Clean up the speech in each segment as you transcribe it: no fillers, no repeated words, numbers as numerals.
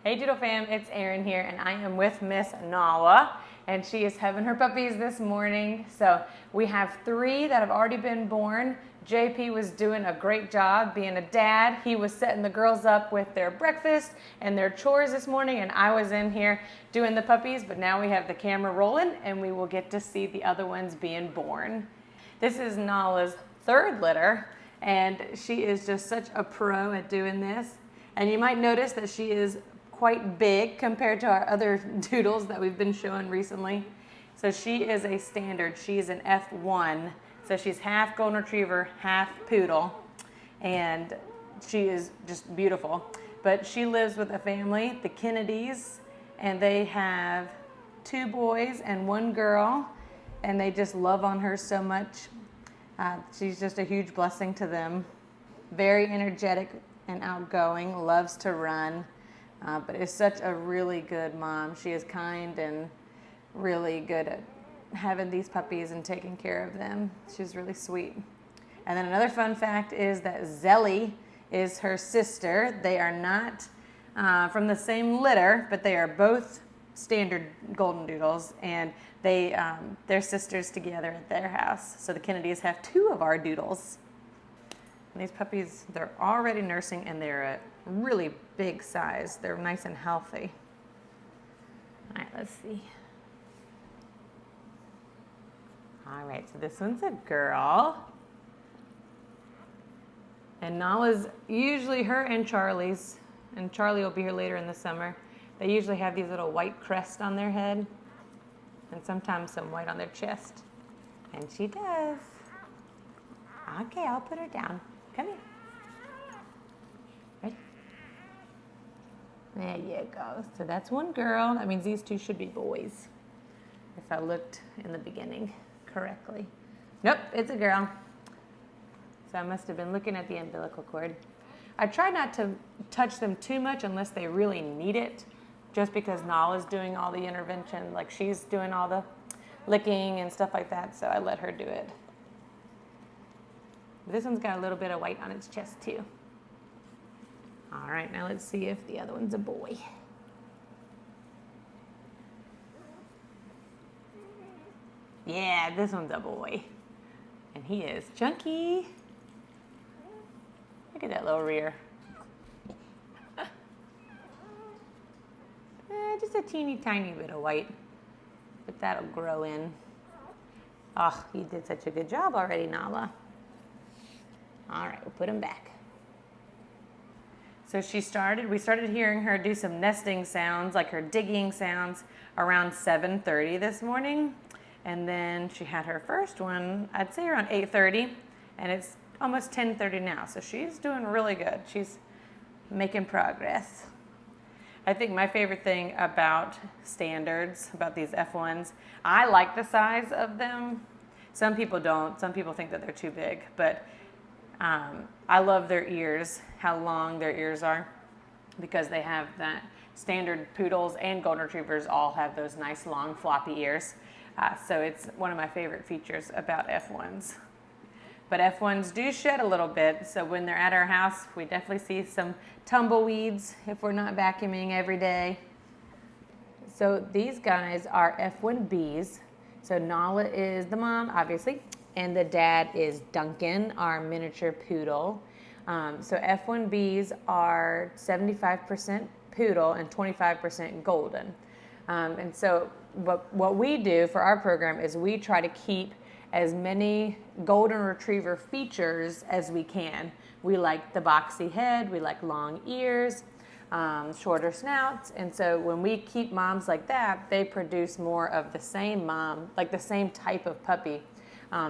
Hey Doodle Fam, it's Erin here, and I am with Miss Nala, and she is having her puppies this morning. So we have 3 that have already been born. JP was doing a great job being a dad. He was setting the girls up with their breakfast and their chores this morning, and I was in here doing the puppies, but now we have the camera rolling, and we will get to see the other ones being born. This is Nala's 3rd litter, and she is just such a pro at doing this. And you might notice that she is quite big compared to our other doodles that we've been showing recently. So she is a standard. She is an F1. So she's half golden retriever, half poodle. And she is just beautiful. But she lives with a family, the Kennedys, and they have 2 boys and 1 girl. And they just love on her so much. She's just a huge blessing to them. Very energetic and outgoing, loves to run. But is such a really good mom. She is kind and really good at having these puppies and taking care of them. She's really sweet. And then another fun fact is that Zelly is her sister. They are not from the same litter, but they are both standard golden doodles, and they're sisters together at their house. So the Kennedys have 2 of our doodles. And these puppies, they're already nursing, and they're a really big size. They're nice and healthy. All right, let's see. All right, so this one's a girl. And Nala's usually her and Charlie's, and Charlie will be here later in the summer. They usually have these little white crests on their head, and sometimes some white on their chest. And she does. Okay, I'll put her down. Come here. Ready? There you go. So that's 1 girl. That means these 2 should be boys, if I looked in the beginning correctly. Nope, it's a girl. So I must have been looking at the umbilical cord. I try not to touch them too much unless they really need it, just because Nala's doing all the intervention, like she's doing all the licking and stuff like that, so I let her do it. This one's got a little bit of white on its chest too. All right, now let's see if the other one's a boy. Yeah, this one's a boy. And he is chunky. Look at that little rear. Just a teeny tiny bit of white, but that'll grow in. Oh, you did such a good job already, Nala. All right, we'll put him back. So we started hearing her do some nesting sounds, like her digging sounds, around 7:30 this morning. And then she had her first one, I'd say around 8:30, and it's almost 10:30 now. So she's doing really good. She's making progress. I think my favorite thing about standards, about these F1s, I like the size of them. Some people don't. Some people think that they're too big, but I love their ears, how long their ears are, because they have that. Standard poodles and golden retrievers all have those nice long floppy ears. So it's one of my favorite features about F1s. But F1s do shed a little bit, so when they're at our house, we definitely see some tumbleweeds if we're not vacuuming every day. So these guys are F1Bs. So Nala is the mom, obviously, and the dad is Duncan, our miniature poodle. So F1Bs are 75% poodle and 25% golden. And so what we do for our program is we try to keep as many golden retriever features as we can. We like the boxy head, we like long ears, shorter snouts, and so when we keep moms like that, they produce more of the same mom, like the same type of puppy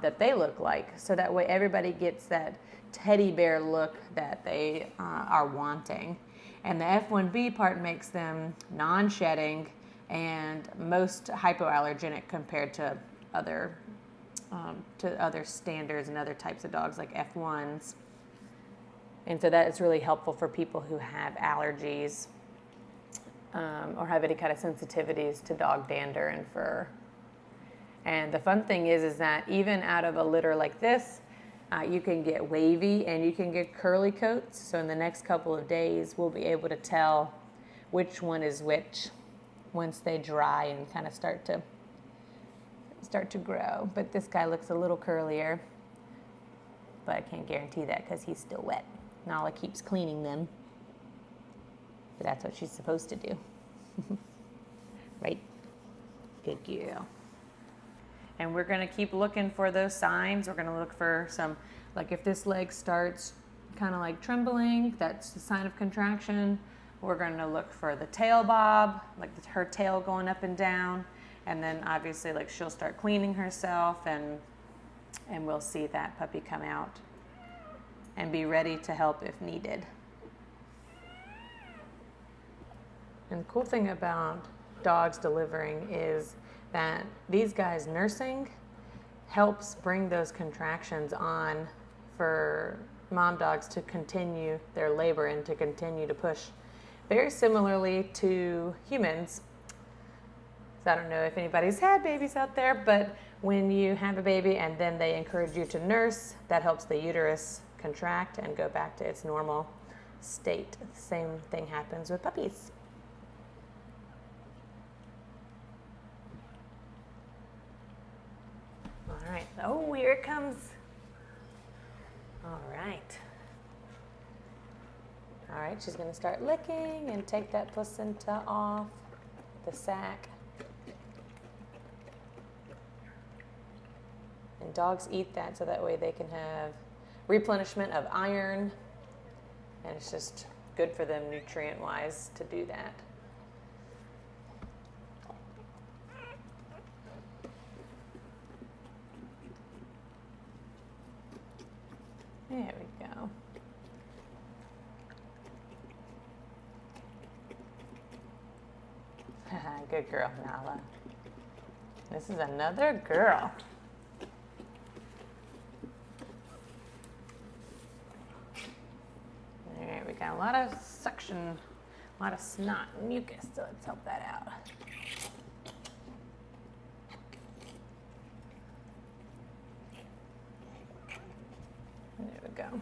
that they look like. So that way everybody gets that teddy bear look that they are wanting. And the F1B part makes them non-shedding and most hypoallergenic compared to other standards and other types of dogs like F1s. And so that is really helpful for people who have allergies or have any kind of sensitivities to dog dander and fur. And the fun thing is that even out of a litter like this, you can get wavy and you can get curly coats. So in the next couple of days, we'll be able to tell which one is which once they dry and kind of start to grow. But this guy looks a little curlier, but I can't guarantee that because he's still wet. Nala keeps cleaning them, but that's what she's supposed to do. Right? Good girl. And we're gonna keep looking for those signs. We're gonna look for some, like if this leg starts kind of like trembling, that's the sign of contraction. We're gonna look for the tail bob, like her tail going up and down. And then obviously like she'll start cleaning herself, and we'll see that puppy come out and be ready to help if needed. And the cool thing about dogs delivering is that these guys nursing helps bring those contractions on for mom dogs to continue their labor and to continue to push. Very similarly to humans. So I don't know if anybody's had babies out there, but when you have a baby and then they encourage you to nurse, that helps the uterus contract and go back to its normal state. The same thing happens with puppies. All right, oh, here it comes. All right. All right, she's gonna start licking and take that placenta off the sac. And dogs eat that so that way they can have replenishment of iron, and it's just good for them nutrient-wise to do that. There we go. Good girl, Nala. This is another girl. All right, we got a lot of suction, a lot of snot and mucus, so let's help that out. There we go.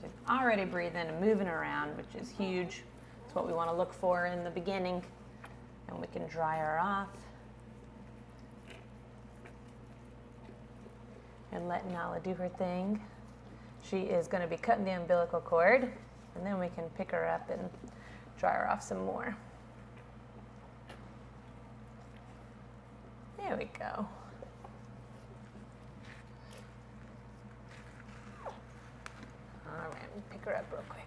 She's already breathing and moving around, which is huge. It's what we want to look for in the beginning, and we can dry her off. And let Nala do her thing. She is going to be cutting the umbilical cord, and then we can pick her up and dry her off some more. There we go. All right, we'll pick her up real quick.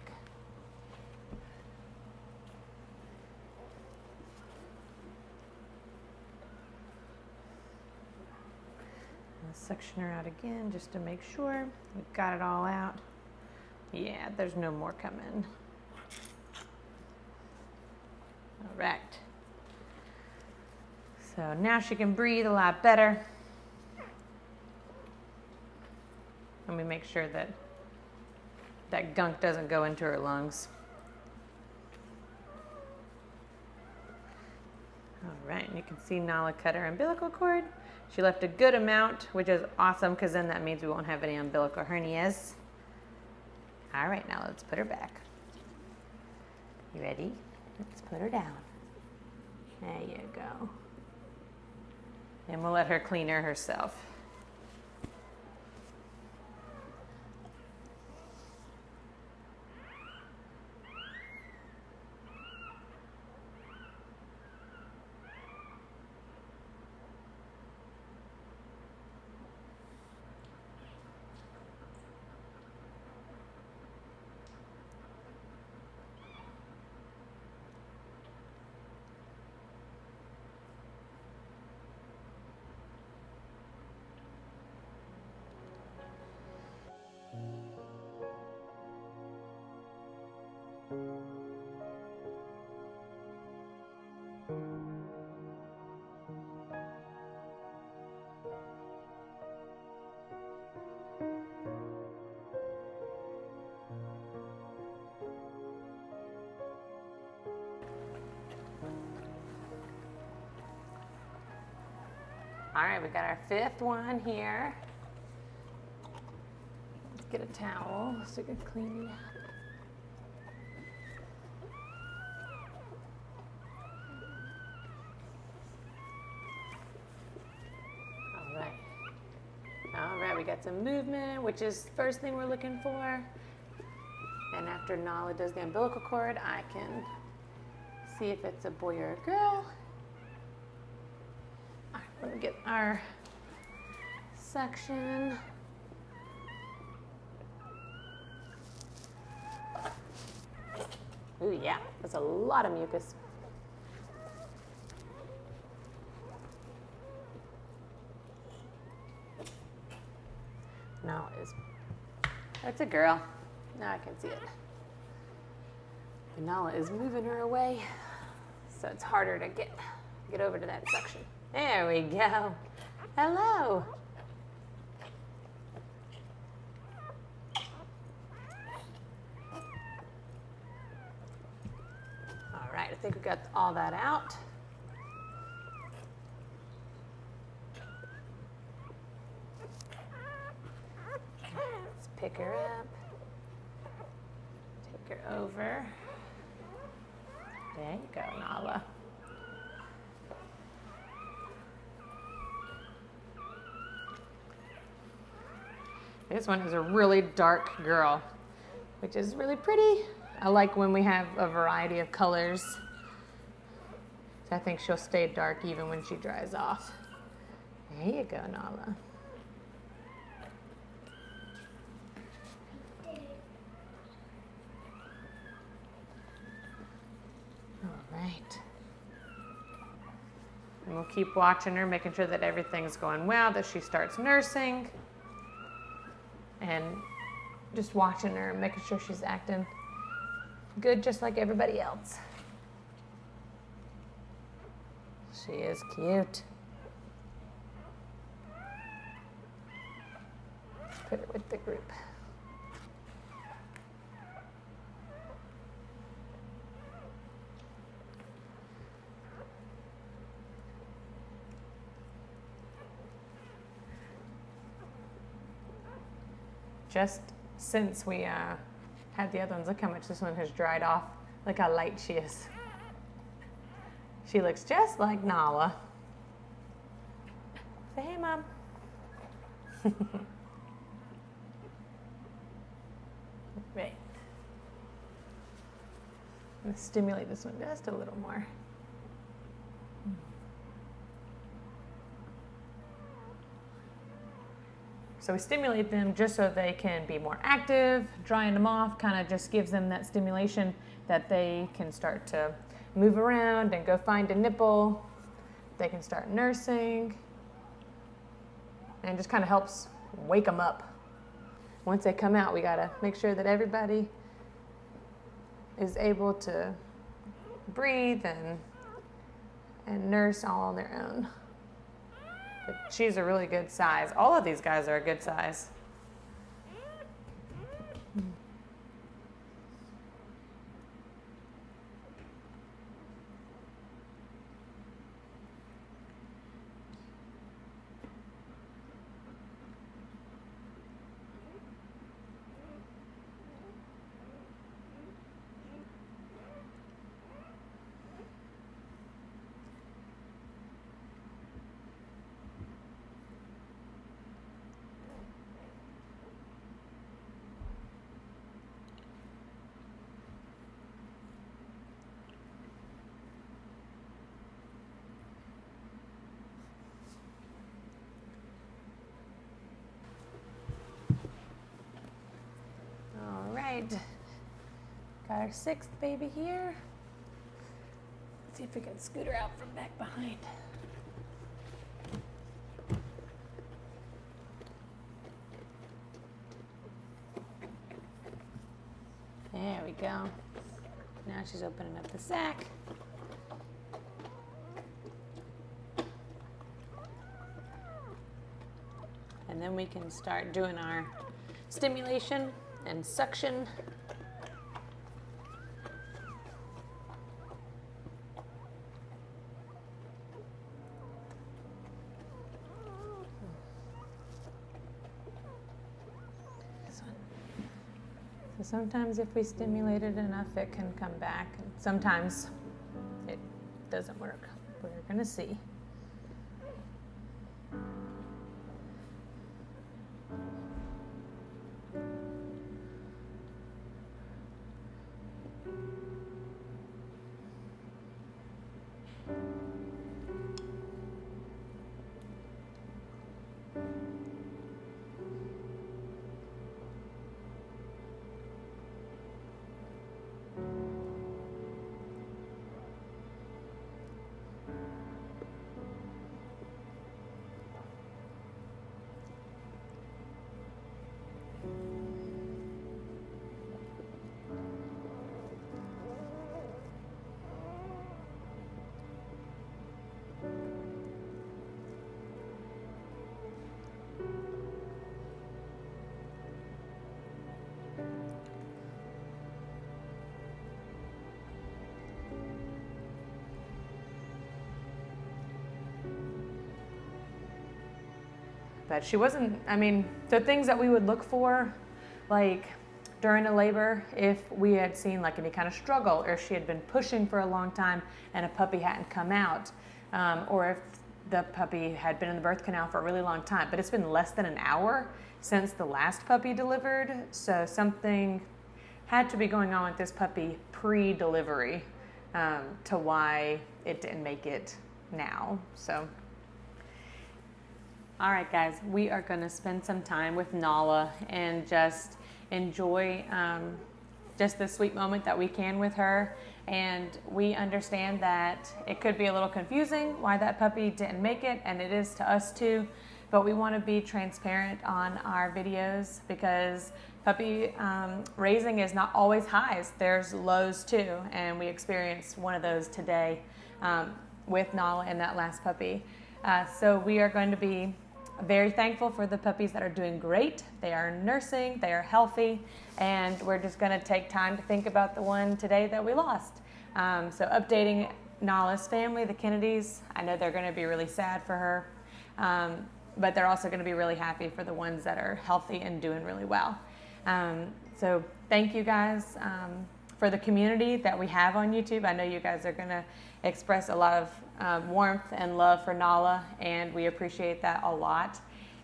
Section her out again just to make sure we've got it all out. Yeah, there's no more coming. All right. So now she can breathe a lot better. Let me make sure that that gunk doesn't go into her lungs. All right, and you can see Nala cut her umbilical cord. She left a good amount, which is awesome because then that means we won't have any umbilical hernias. All right, now let's put her back. You ready? Let's put her down. There you go. And we'll let her clean her herself. All right, we got our fifth one here. get a towel so we can clean it up. All right, we got some movement, which is the first thing we're looking for. And after Nala does the umbilical cord, I can see if it's a boy or a girl. All right, we're gonna get our suction. Ooh, yeah, that's a lot of mucus. No, that's a girl. Now I can see it. Nala is moving her away, so it's harder to get over to that suction. There we go. Hello. All right, I think we got all that out. Pick her up, take her over. There you go, Nala. This one is a really dark girl, which is really pretty. I like when we have a variety of colors. So I think she'll stay dark even when she dries off. There you go, Nala. Right. And we'll keep watching her, making sure that everything's going well, that she starts nursing. And just watching her, making sure she's acting good just like everybody else. She is cute. Let's put her with the group. Just since we had the other ones, look how much this one has dried off. Look how light she is. She looks just like Nala. Say hey, Mom. Right. I'm going to stimulate this one just a little more. So we stimulate them just so they can be more active. Drying them off kind of just gives them that stimulation that they can start to move around and go find a nipple. They can start nursing. And just kind of helps wake them up. Once they come out, we got to make sure that everybody is able to breathe and nurse all on their own. But she's a really good size. All of these guys are a good size. Got our sixth baby here. Let's see if we can scoot her out from back behind. There we go. Now she's opening up the sack. And then we can start doing our stimulation and suction. This one. So sometimes if we stimulate it enough, it can come back. And sometimes it doesn't work. We're gonna see. But she wasn't, I mean, the things that we would look for, like during a labor, if we had seen like any kind of struggle, or if she had been pushing for a long time and a puppy hadn't come out, or if the puppy had been in the birth canal for a really long time, but it's been less than an hour since the last puppy delivered, so something had to be going on with this puppy pre-delivery to why it didn't make it now. So. All right, guys, we are going to spend some time with Nala and just enjoy just the sweet moment that we can with her. And we understand that it could be a little confusing why that puppy didn't make it, and it is to us too. But we want to be transparent on our videos because puppy raising is not always highs. There's lows too, and we experienced one of those today with Nala and that last puppy. So we are going to be very thankful for the puppies that are doing great. They are nursing, they are healthy, and we're just going to take time to think about the one today that we lost. So updating Nala's family, the Kennedys, I know they're going to be really sad for her, but they're also going to be really happy for the ones that are healthy and doing really well. So thank you guys for the community that we have on YouTube. I know you guys are going to express a lot of warmth and love for Nala, and we appreciate that a lot.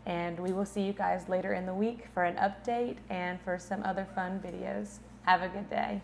And we will see you guys later in the week for an update and for some other fun videos. Have a good day.